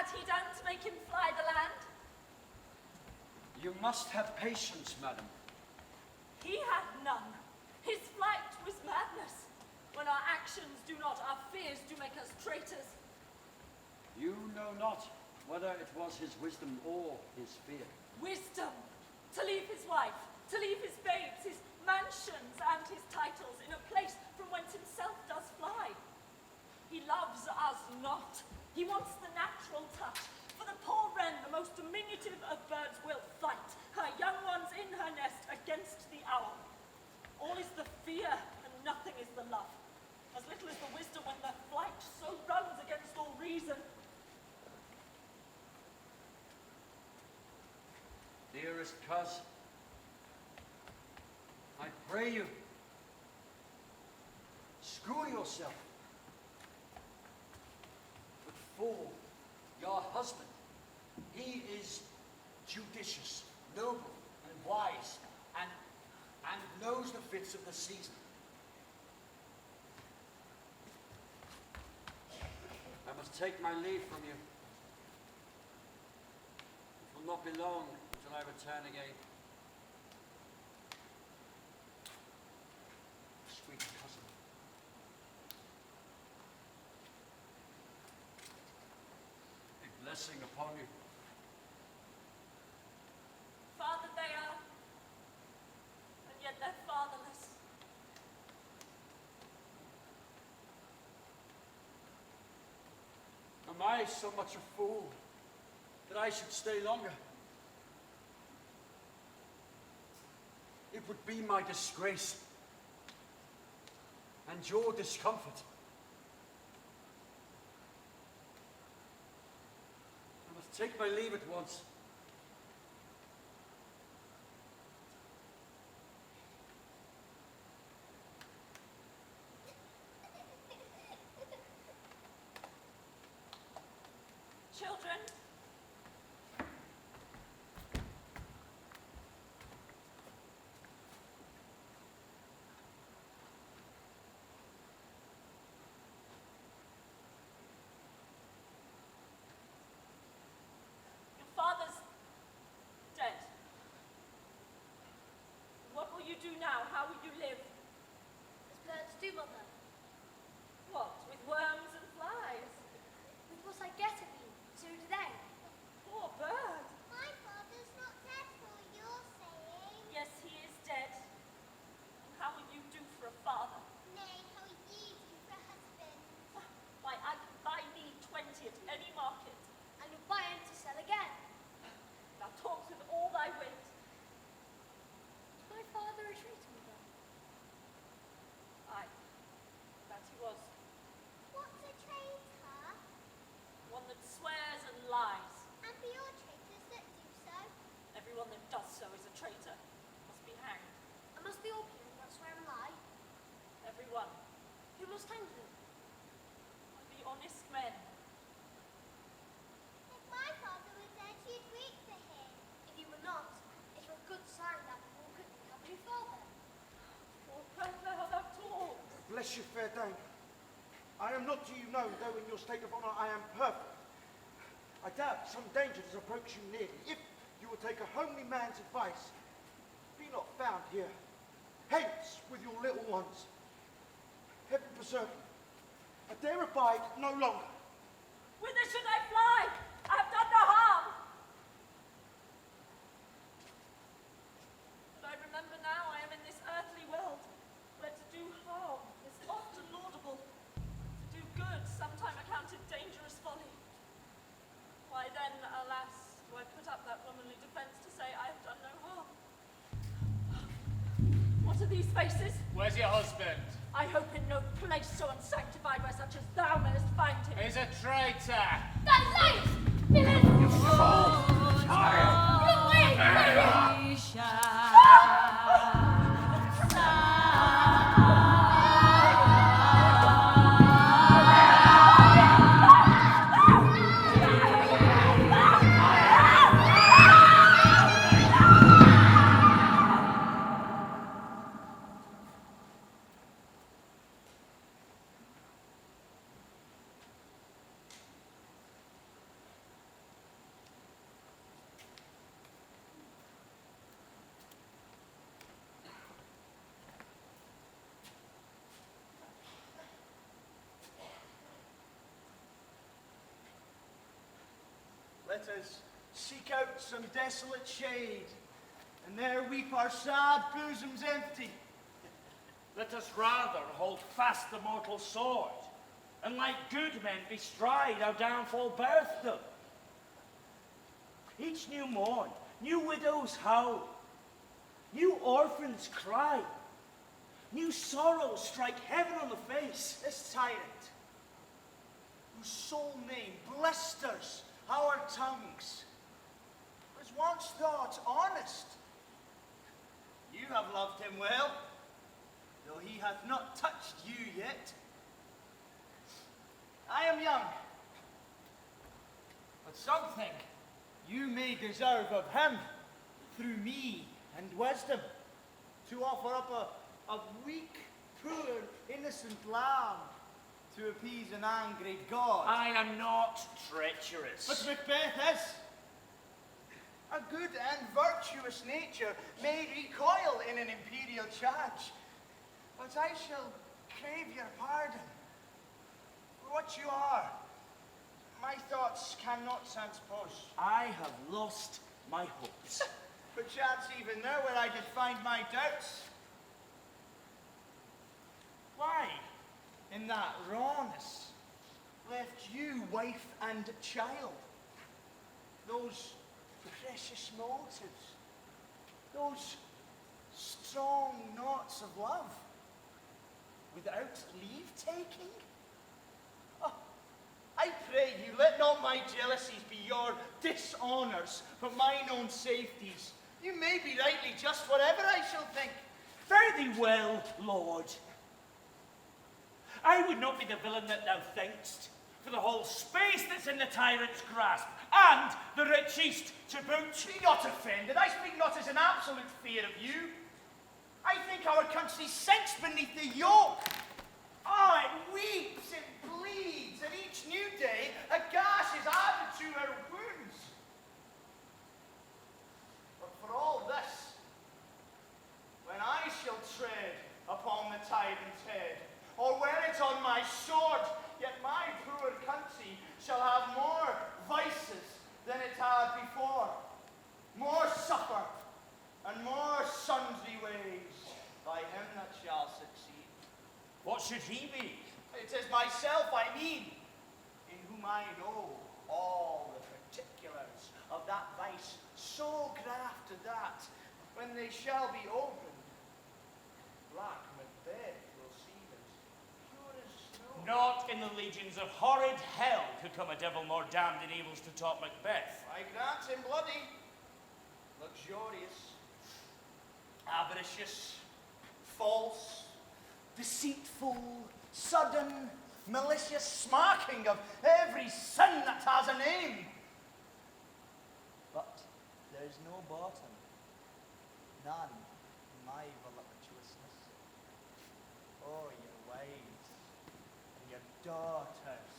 had he done to make him fly the land? You must have patience, madam. He had none. His flight was madness. When our actions do not, our fears do make us traitors. You know not whether it was his wisdom or his fear. Wisdom! To leave his wife, to leave his babes, his mansions and his titles in a place from whence himself does fly. He loves us not. He wants the natural touch. For the poor wren, the most diminutive of birds, will fight her young ones in her nest against the owl. All is the fear, and nothing is the love. As little is the wisdom when the flight so runs against all reason. Dearest coz, I pray you, school yourself. But for your husband, he is judicious, noble, and wise, and knows the fits of the season. I must take my leave from you. It will not be long until I return again. Sweet cousin. A blessing upon you. Father they are, and yet they're fatherless. Am I so much a fool that I should stay longer? It would be my disgrace and your discomfort. I must take my leave at once. Children, your father's dead. What will you do now? How will you live? As birds do, mother. What, with worms and flies? With what I get of you, so do they. Poor bird. My father's not dead for you're saying. Yes, he is dead. And how will you do for a father? Nay, how will you do for a husband? Why, I can buy thee 20 at any market. And you'll buy him to sell again. Thou talks with all thy wit. Is my father a traitor, mother? Aye, that he was. What's a traitor? One that swears and lies. And be your traitors that do so. Everyone that does so is a traitor. Must be hanged. And must they all be that swear and lie? Everyone. Who must hang them? The honest men. If my father were dead, you'd weep for him. If you were not, it were a good sign that people couldn't have you father. Poor Panther, how thou talks. Bless you, fair dame. I am not to you known, though in your state of honour I am perfect. I doubt some danger does approach you nearly. If you will take a homely man's advice, be not found here. Hence with your little ones. Heaven preserve you. I dare abide no longer. Whither should I fly? I have done no harm. But I remember now I am in this earthly world, where to do harm is often laudable. To do good sometime accounted dangerous folly. Why then, alas, do I put up that womanly defence to say I have done no harm? What are these faces? Where's your husband? I hope in no place so unsanctified where such as thou mayest find him. He's a traitor. That light! Villain! You fool! Child! Look away! let us seek out some desolate shade, and there weep our sad bosoms empty. Let us rather hold fast the mortal sword, and like good men bestride our downfall birthday. Each new morn, new widows howl, new orphans cry, new sorrows strike heaven on the face. This tyrant, whose sole name blisters our tongues, was once thought honest. You have loved him well, though he hath not touched you yet. I am young, but something you may deserve of him through me and wisdom, to offer up a weak, poor, innocent lamb to appease an angry god. I am not treacherous. But Macbeth is. A good and virtuous nature may recoil in an imperial charge, but I shall crave your pardon for what you are. My thoughts cannot transpose. I have lost my hopes. Perchance even know where I did find my doubts. Why, in that rawness, left you wife and child? Those precious motives, those strong knots of love, without leave-taking? Oh, I pray you, let not my jealousies be your dishonours, but mine own safeties. You may be rightly just whatever I shall think. Fare thee well, Lord. I would not be the villain that thou think'st, for the whole space that's in the tyrant's grasp, and the rich east to boot. Be not offended. I speak not as an absolute fear of you. I think our country sinks beneath the yoke. Ah, it weeps, it bleeds, and each new day a gash is added to her wounds. But for all this, when I shall tread upon the tyrant's head, or wear it on my sword, yet my poor country shall have more vices than it had before, more supper, and more sundry ways by him that shall succeed. What should he be? It is myself, I mean, in whom I know all the particulars of that vice, so grafted that, when they shall be opened, black Macbeth will seem as pure as snow. Not in the legions of horrid hell could come a devil more damned in evils to top Macbeth. I grant him bloody, luxurious, avaricious, false, deceitful, sudden, malicious, smarting of every sin that has a name. But there is no bottom, none in my voluptuousness. Oh, your wives, and your daughters,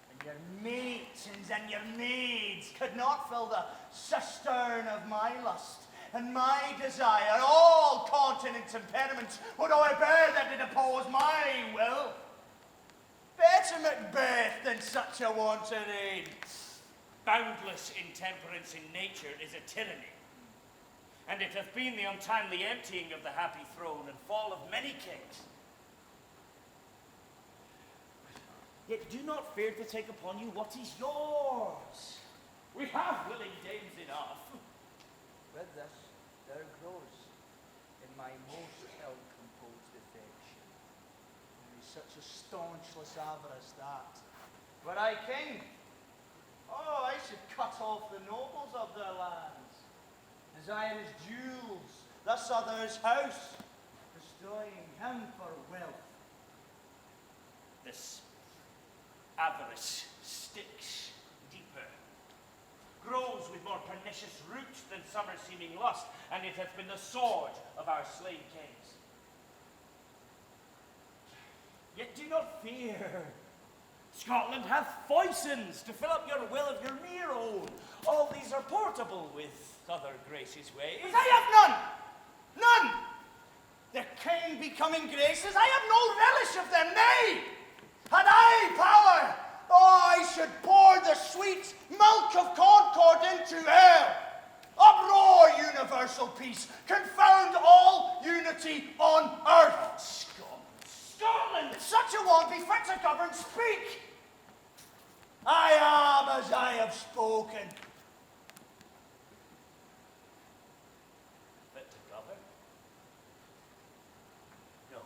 and your matrons and your maids could not fill the cistern of my lust and my desire. All continent temperaments would overbear them to oppose my will. Better Macbeth than such a wanton reign. Boundless intemperance in nature is a tyranny, and it hath been the untimely emptying of the happy throne and fall of many kings. Yet do not fear to take upon you what is yours. We have willing dames enough. With this, there grows in my most ill-composed affection only such a staunchless avarice that, were I king, oh, I should cut off the nobles of their lands, desire his jewels, thus others' house, destroying him for wealth. This avarice sticks deeper, grows with more pernicious roots than summer-seeming lust, and it hath been the sword of our slain kings. Yet do not fear. Scotland hath foisons to fill up your will of your mere own. All these are portable with other gracious ways. But I have none! None! The king becoming graces, I have no relish of them, nay! Had I power, I should pour the sweet milk of concord into hell. Uproar universal peace. Confound all unity on earth. Scotland! If such a one be fit to govern, speak. I am as I have spoken. Fit to govern? No.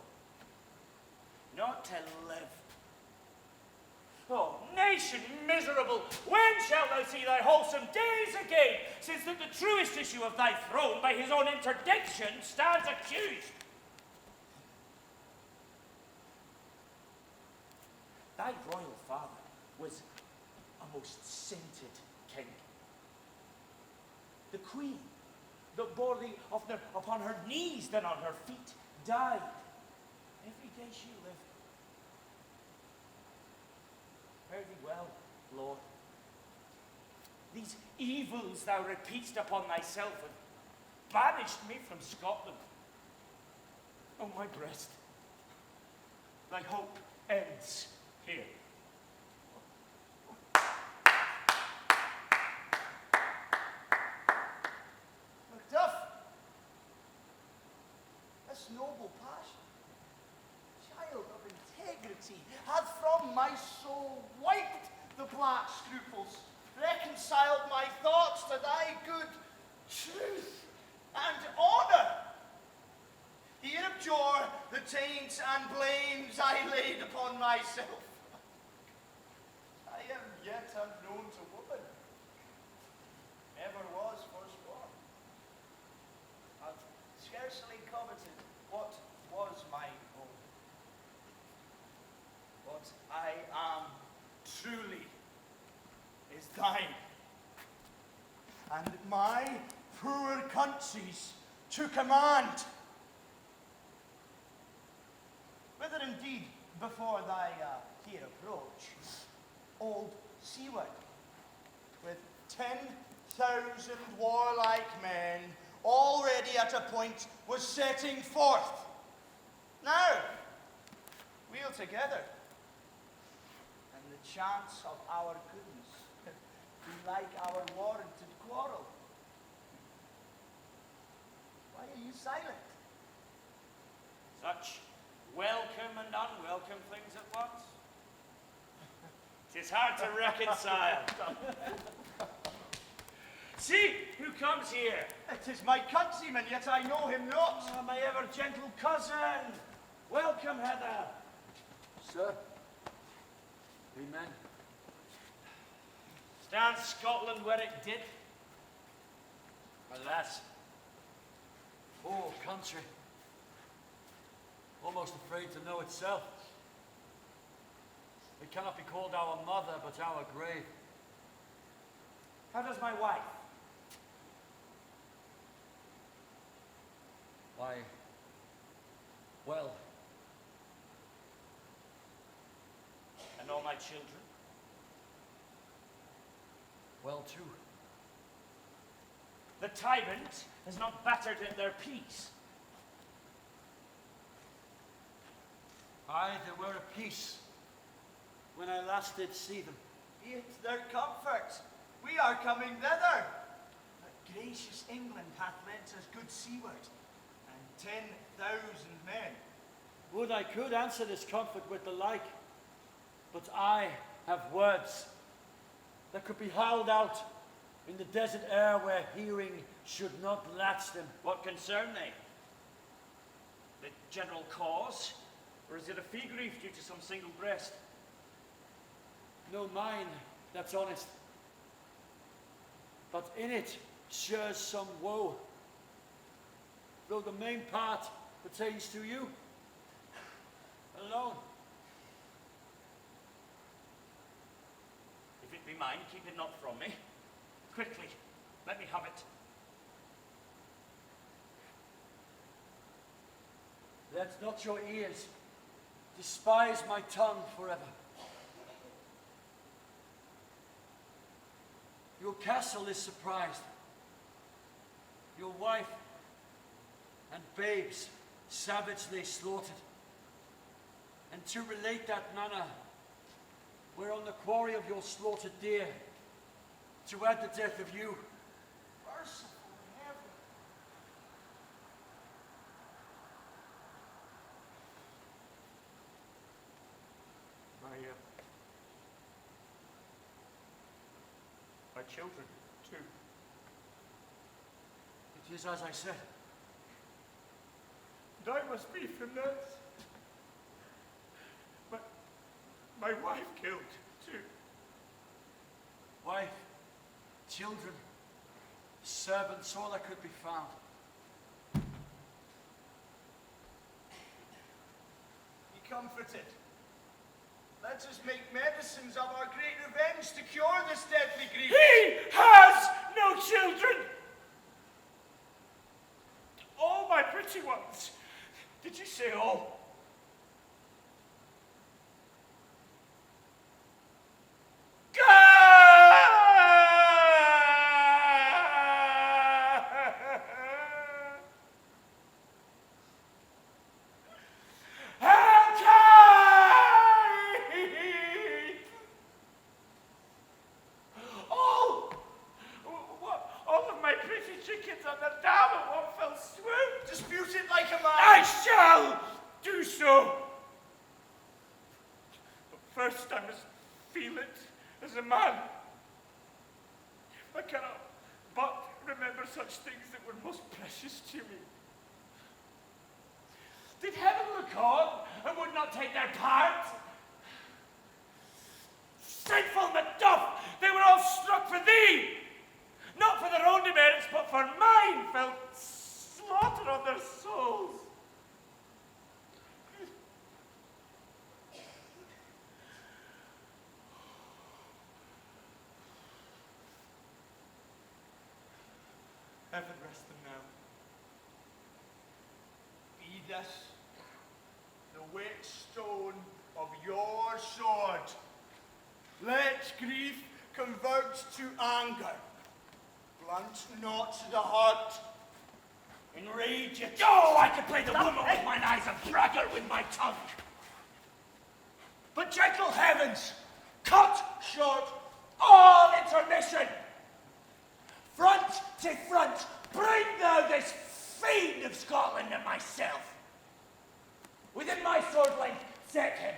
Not to live. Oh, nation miserable, when shalt thou see thy wholesome days again, since that the truest issue of thy throne by his own interdiction stands accused? Thy royal father was a most sainted king. The queen, that bore thee oftener upon her knees than on her feet, died. Every day she lived. Fare thee well, Lord. These evils thou repeatest upon thyself have banished me from Scotland. Oh, my breast, thy hope ends here. Macduff, this noble passion, child of integrity, hath from my soul wiped the black scruples, reconciled my thoughts to thy good truth and honour. Here abjure the taints and blames I laid upon myself. I am yet unknown to woman, never was forsworn. I've scarcely coveted what was my own. What I am truly is thine. And my poor country's to command. Whether indeed before thy here approach, old Seward, with 10,000 warlike men, already at a point, was setting forth. Now, we'll together, and the chance of our goodness be like our warranted quarrel. Why are you silent? Such welcome and unwelcome things at once. 'Tis hard to reconcile. See who comes here. It is my countryman, yet I know him not. Ah, my ever gentle cousin. Welcome, Heather. Sir, we men. Stands Scotland where it did? Alas, Oh, country. Almost afraid to know itself. It cannot be called our mother, but our grave. how does my wife? Why, well, And all my children? well too. The tyrant has not battered in their peace. Aye, they were at peace when I last did see them. Be it their comfort. We are coming thither. But gracious England hath lent us good Seward, and 10,000 men. Would I could answer this comfort with the like, but I have words that could be howled out in the desert air where hearing should not latch them. What concern they? The general cause? Or is it a fee grief due to some single breast? No mine, that's honest. But in it shares some woe, though the main part pertains to you alone. If it be mine, keep it not from me. Quickly, let me have it. Let not your ears despise my tongue forever. Your castle is surprised. Your wife and babes savagely slaughtered. And to relate that manner We're on the quarry of your slaughtered deer, to add the death of you. Merciful heaven. My children, too. It is as I said. And I must be from this. My wife killed, too. Wife, children, servants, all that could be found. Be comforted. Let us make medicines of our great revenge to cure this deadly grief. He has no children! All my pretty ones. Did you say all? All of my pretty chickens on the dam at one fell swoop. Dispute it like a man. I shall do so. But first I must feel it as a man. I cannot but remember such things that were most precious to me. Did heaven look on and would not take their part? Sinful Macbeth, they were all struck for thee. Not for their own demerits, but for mine, felt slaughter on their souls. Heaven rest them now. Be this the whetstone of your sword. Let grief convert to anger. Blunt not the heart. Enrage it. Oh, I could play the woman with mine eyes and drag her with my tongue. But gentle heavens, cut short all intermission. Front to front, bring thou this fiend of Scotland and myself. Within my sword length, set him.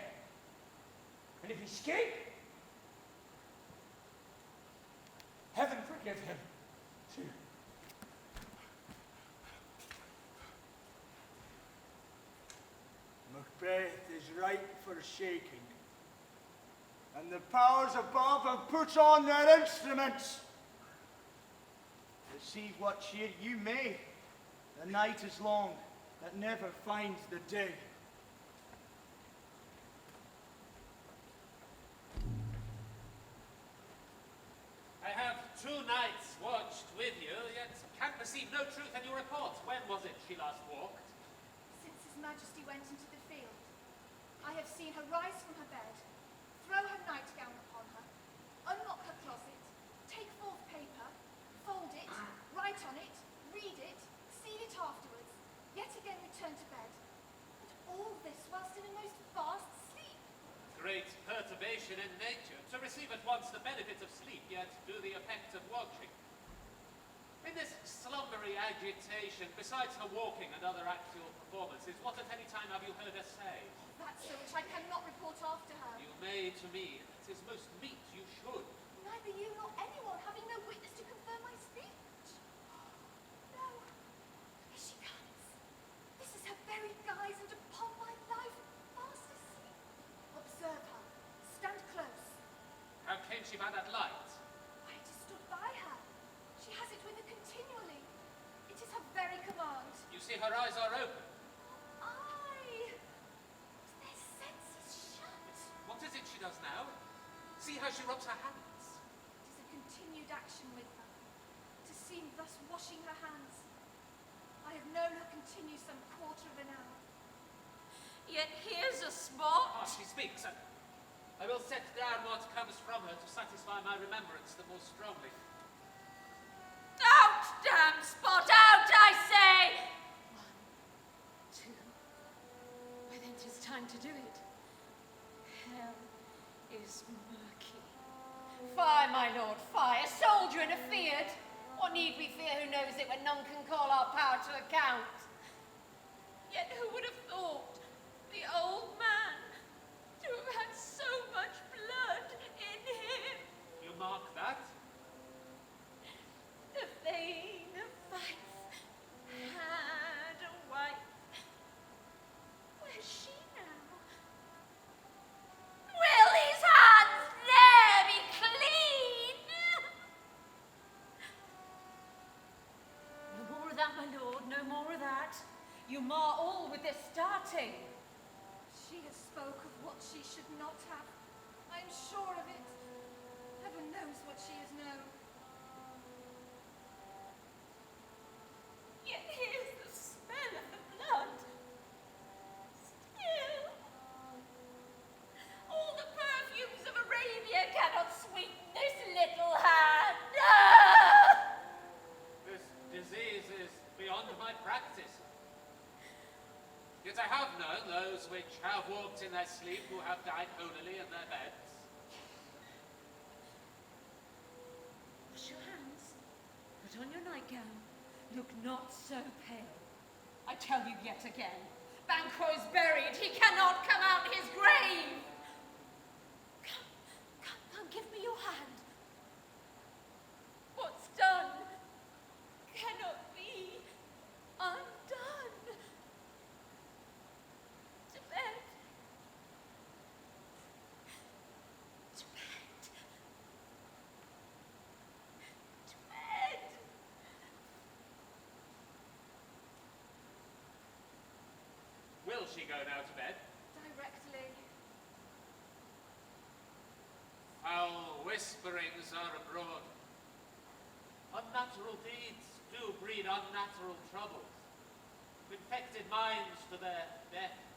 And if he escape, heaven forgive him too. Macbeth is ripe for shaking, and the powers above have put on their instruments. Receive what cheer you may. The night is long that never finds the day. I have 2 nights watched with you, yet can perceive no truth in your report. When was it she last walked? Since His Majesty went into the field, I have seen her rise from her bed, throw her nightgown upon her, unlock her closet, take forth paper, fold it, write on it, read it, seal it afterwards, yet again return to bed. And all this whilst in a most vast sleep. Great perturbation in nature, to receive at once the benefit of sleep, yet do the effect of watching. In this slumbery agitation, besides her walking and other actual performances, what at any time have you heard her say? That's so which I cannot report after her. You may to me, it is most meet you should. Neither you nor anyone having no witness to confirm my speech. No, here she comes. This is her very guise, and upon my life, fast asleep. Observe her. Stand close. How came she by that light? I just stood by her. She has it with her continually. It is her very command. You see her eyes are open. Aye. Their senses shut. What is it she does now? See how she rubs her hands. It is a continued action with her. To seem thus washing her hands. I have known her continue some quarter of an hour. Yet here's a spot. Ah, she speaks. I will set down what comes from her to satisfy my remembrance the more strongly. Out, damn spot, out, I say! 1, 2. Well, then 'tis time to do it. Hell, is murky. Fie, my lord, fie, a soldier and a feared. What need we fear who knows it when none can call our power to account? Yet who would have thought the old man to have had so much blood in him? You mark that? The Thane of Fife had a wife. Where's she now? Will his hands ne'er be clean? No more of that, my lord, no more of that. You mar all with this starting. She has spoke of what she should not have. I am sure of it. Heaven knows what she has known. Yet here's the smell of the blood. Still, all the perfumes of Arabia cannot sweeten this little hand. Ah! This disease is beyond my practice. Yet I have known those which have walked in their sleep who have died holily in their beds. Wash your hands. Put on your nightgown. Look not so pale. I tell you yet again, Banquo is buried. He cannot come out his grave. Come, give me your hand. What's done cannot be undone. To bed. To bed. To bed. Will she go now to bed? Directly. Foul whisperings are abroad. Unnatural deeds do breed unnatural troubles. Infected minds to their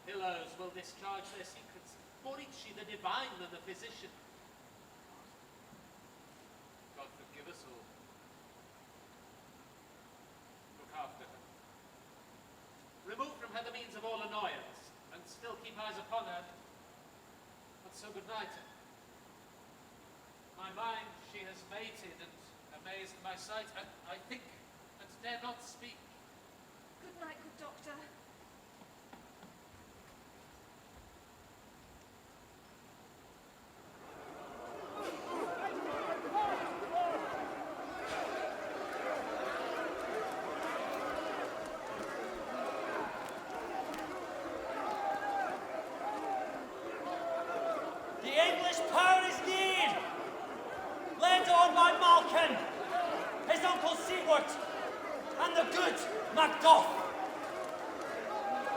pillows will discharge their secrets. More each she the divine than the physician. God forgive us all. Look after her. Remove from her the means of all annoyance, and still keep eyes upon her. But so good night. My mind she has mated and amazed my sight, and I think and dare not speak. Good night, good doctor. The English power is near, led on by Malcolm, his uncle Siward, and the good Macbeth.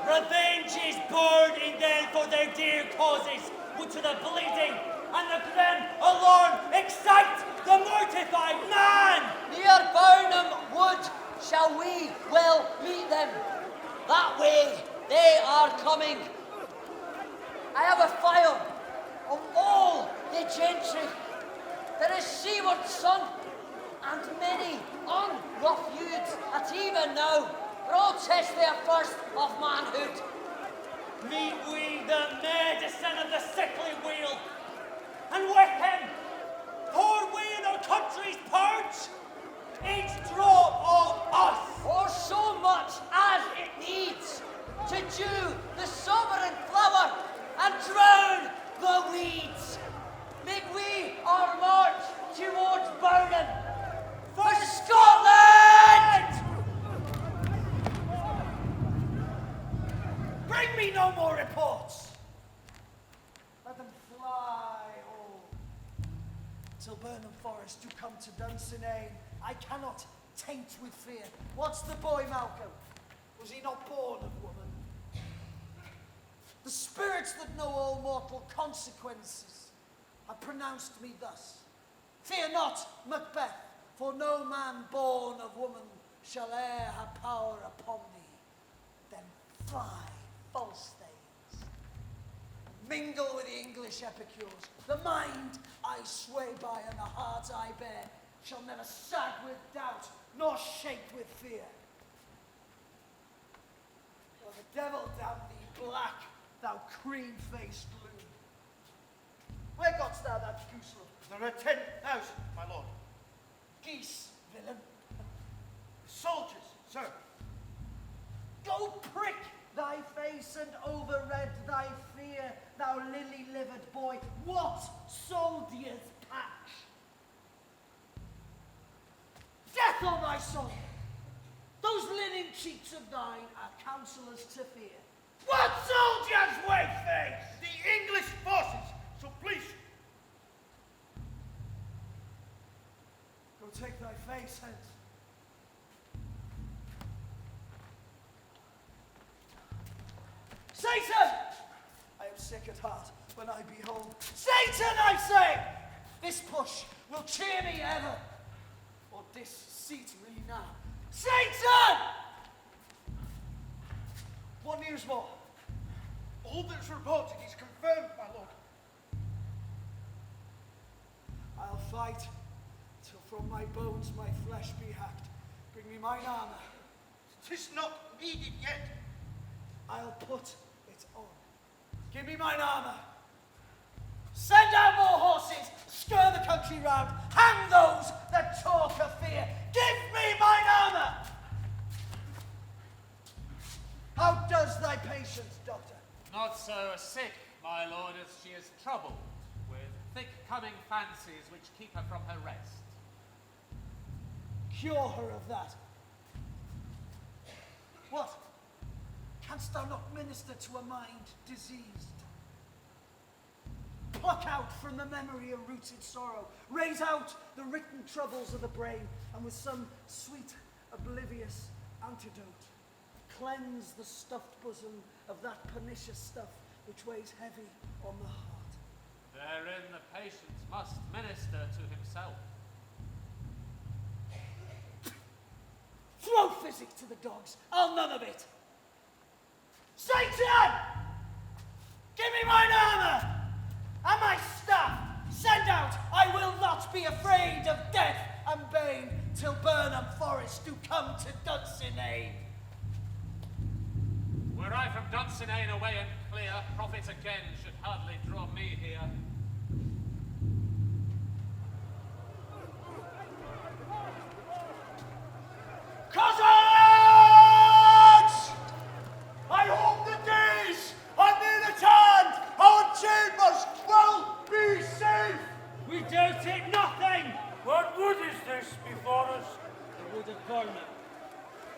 Revenge is burning then for their dear causes, which to the bleeding and the grim alone excite the mortified man. Near Burnham Wood shall we well meet them. That way they are coming. I have a file of all the gentry. There is Seward's son, and many unrough youths that even now protest their first of manhood. Meet we the medicine of the sickly wheel, and with him, pour we in our country's purge, each drop of us. For so much as it needs to dew the sovereign flower and drown the weeds. Make we our march towards Burnham for Scotland! Bring me no more reports. Let them fly all. Till Burnham Forest do come to Dunsinane, I cannot taint with fear. What's the boy, Malcolm? Was he not born of woman? The spirits that know all mortal consequences have pronounced me thus. Fear not, Macbeth, for no man born of woman shall e'er have power upon thee. Then fly, false things. Mingle with the English epicures. The mind I sway by and the heart I bear shall never sag with doubt nor shake with fear. For the devil damn thee black, thou cream-faced loon. Where gotst thou that goose load? There are 10,000, my lord. Geese, villain. Soldiers, sir. Go prick thy face and overred thy fear, thou lily-livered boy. What soldier's patch? Death on thy soul! Those linen cheeks of thine are counsellors to fear. What soldiers, white-face? The English forces, so please. Go take thy face hence. Satan! I am sick at heart when I behold. Satan, I say! This push will cheer me ever. Or this seat me now. Satan! What news more? All that's reported is confirmed, my lord. I'll fight till from my bones my flesh be hacked. Bring me mine armor. 'Tis not needed yet. I'll put it on. Give me mine armor. Send out more horses. Stir the country round. Hang those that talk of fear. Give me mine armor. How does thy patience, doctor? Not so sick, my lord, as she is troubled with thick-coming fancies which keep her from her rest. Cure her of that. What? Canst thou not minister to a mind diseased? Pluck out from the memory a rooted sorrow. Raise out the written troubles of the brain, and with some sweet, oblivious antidote, cleanse the stuffed bosom of that pernicious stuff which weighs heavy on the heart. Therein the patient must minister to himself. Throw physic to the dogs. I'll none of it. Satan! Give me mine armor! And my staff! Send out! I will not be afraid of death and bane till Burnham Forest do come to Dunsinane. Were I from Dunsinane away and clear, profit again should hardly draw me here. Cousins! I hope the days are near at hand. Our chambers will be safe. We dare take nothing. What wood is this before us? The wood of Burnham.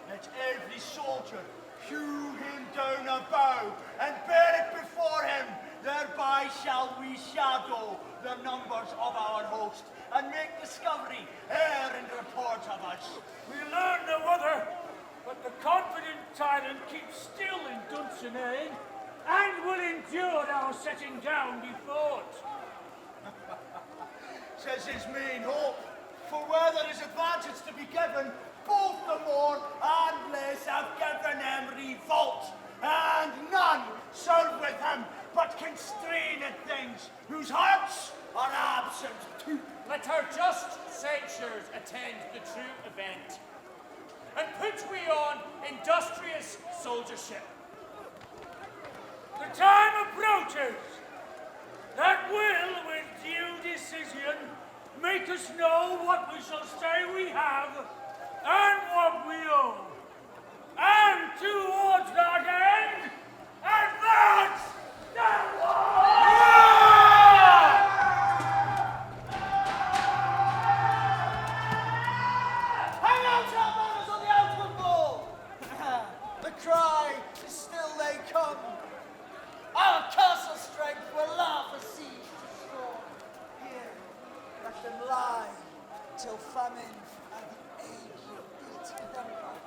Let every soldier hew him down a bough and bear it before him. Thereby shall we shadow the numbers of our host and make discovery ere in report of us. We learn no other, but the confident tyrant keeps still in Dunsinane and will endure our setting down before it. Says his main hope, for where there is advantage to be given, both the more and less have given him revolt, and none serve with him but constrained things whose hearts are absent too. Let our just censures attend the true event, and put we on industrious soldiership. The time approaches that will, with due decision, make us know what we shall say we have and what we owe. And towards that end, advance the war! Hang out our banners on the outward wall! The cry is still they come. Our castle strength will laugh a siege to scorn. Here, let them lie till famine and the age eat them up.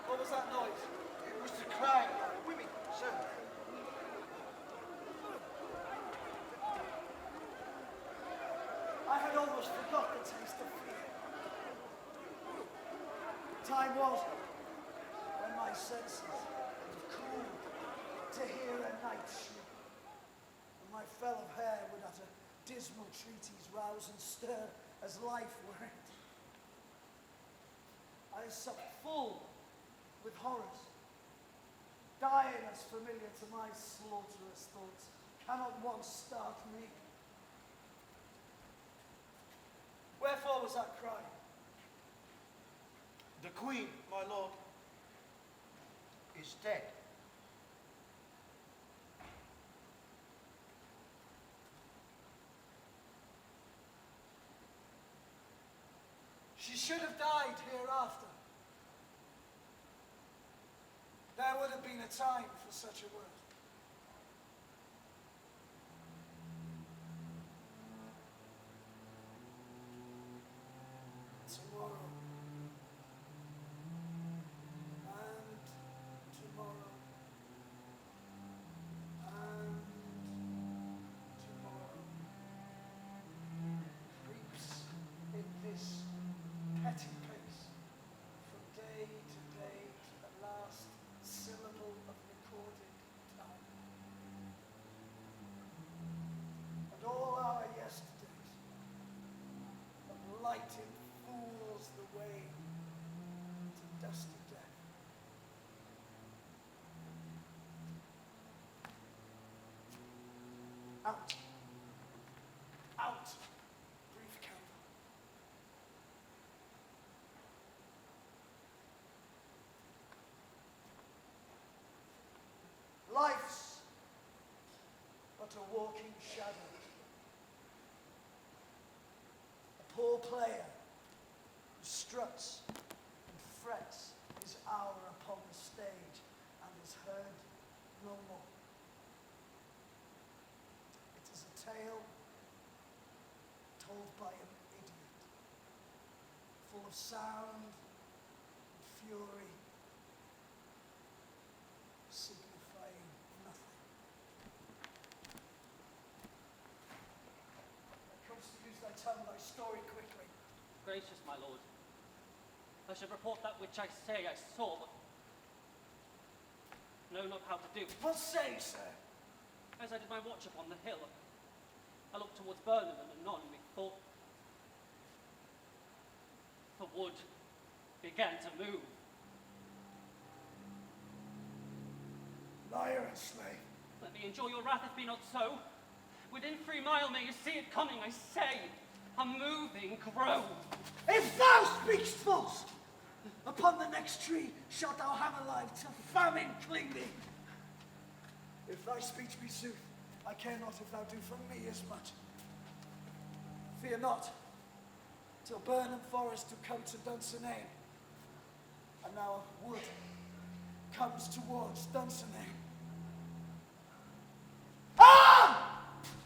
What was that noise? It was the cry of women, sir. I had almost forgot the taste of fear. Time was when my senses cooled to hear a night shriek, and my fell of hair would utter dismal treaties rouse and stir as life were empty. I supped full with horrors, dying as familiar to my slaughterous thoughts cannot once start me. Wherefore was that cry? The queen, my lord, is dead. She should have died hereafter. There would have been a time for such a word. Tomorrow. And tomorrow. And tomorrow. Creeps in this petty pace from day to day to the last syllable of recorded time. And all our yesterdays of lighting fools the way to dusty death. Out. Out, brief candle. Life's but a walking shadow. A poor player who struts and frets his hour upon the stage and is heard no more. It is a tale told by an idiot, full of sound and fury, signifying nothing. It comes to use thy tongue, thy story quickly. Gracious my lord, I should report that which I say I saw, but know not how to do. Well, say, sir. As I did my watch upon the hill, I looked towards Burnham, and anon methought the wood began to move. Liar and slave. Let me endure your wrath, if be not so. Within 3 mile may you see it coming, I say, a moving grove. If thou speakst false, upon the next tree shalt thou hang alive till famine cling thee. If thy speech be sooth, I care not if thou do for me as much. Fear not, till Burnham Forest do come to Dunsinane, and now wood comes towards Dunsinane. Arm!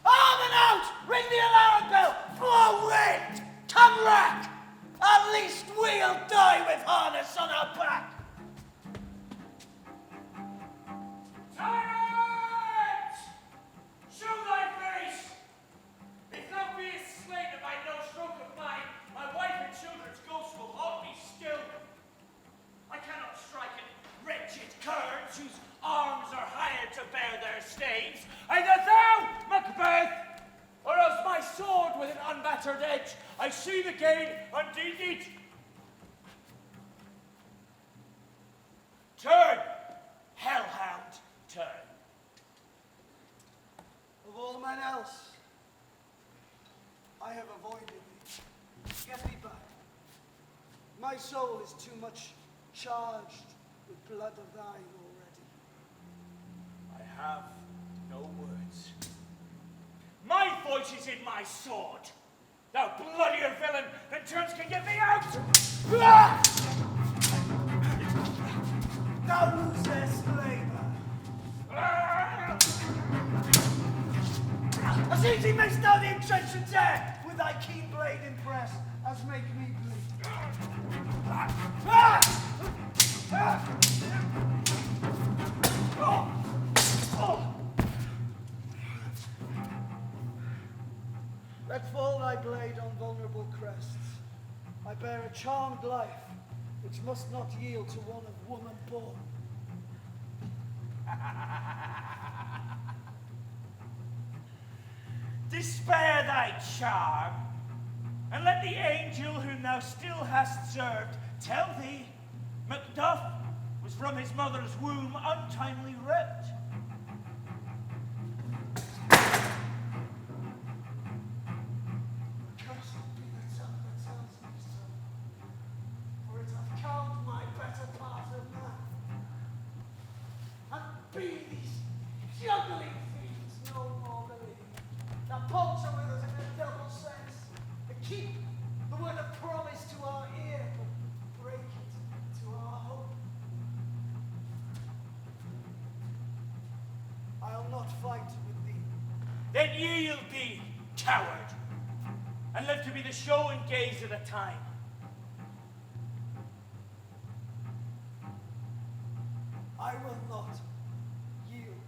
Arm and out! Ring the alarm bell! Blow wind! Come rack! At least we'll die with harness on our back! Tyrant! Show thy face! If thou beest slain by no stroke of mine, my wife and children's ghosts will haunt me still. I cannot strike at wretched curds whose arms are hired to bear their staves. Either thou, Macbeth, or else my sword with an unbattered edge. I see the gain undeeded. Turn, hellhound, turn. Of all men else, I have avoided thee. Get thee back. My soul is too much charged with blood of thine already. I have no words. My voice is in my sword. Thou bloodier villain than terms can get me out! Ah! Thou losest labor. Ah! As easy mayst thou the entrenchments air, with thy keen blade impress, as make me bleed. Ah! Ah! Oh! Oh! Let fall thy blade on vulnerable crests. I bear a charmed life, which must not yield to one of woman born. Despair thy charm, and let the angel whom thou still hast served tell thee Macduff was was from his mother's womb untimely ripped. Cursed be the tongue that tells me so, for it hath cowed my better part of man. And be these juggling fiends no more believe, that palter with us in a double sense, that keep the word of promise to our ear, but break it to our hope. I'll not fight with thee. Then yield thee, coward, and live to be the show and gaze of the time. I will not yield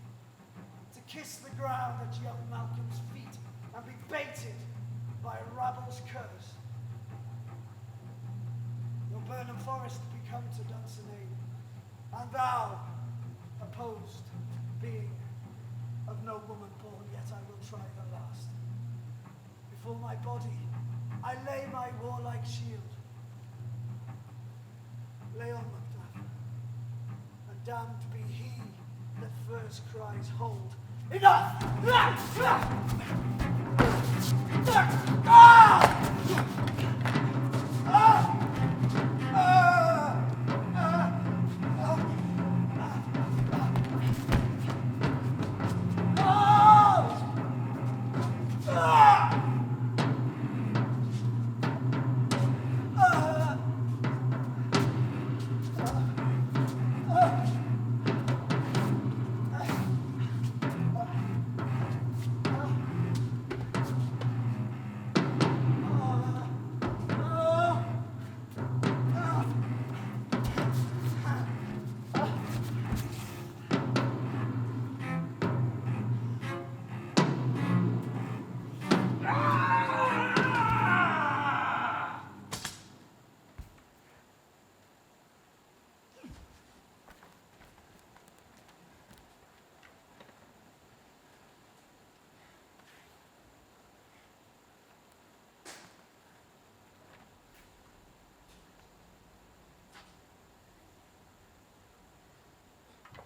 to kiss the ground at young Malcolm's feet and be baited by a rabble's curse. Your Burnham Forest become to Dunsinane, and thou, opposed being of no woman born, yet I will try the last. Before my body, I lay my warlike shield. Lay on, Macbeth, and damned be he that first cries, hold. Enough!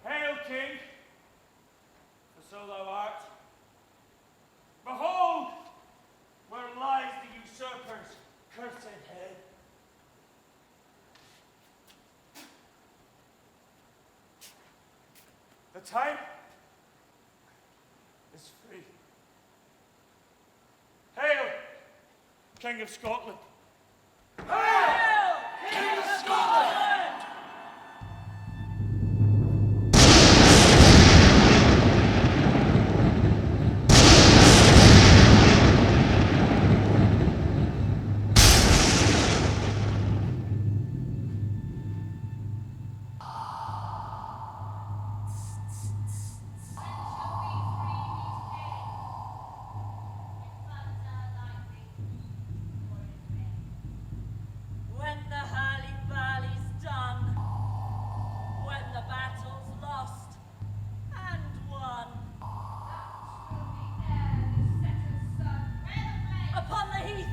Hail, King, for so thou art. Behold, where lies the usurper's cursed head. The time is free. Hail, King of Scotland. Hail, King of Scotland! When the hurly-burly's done, when the battle's lost and won, upon the heath,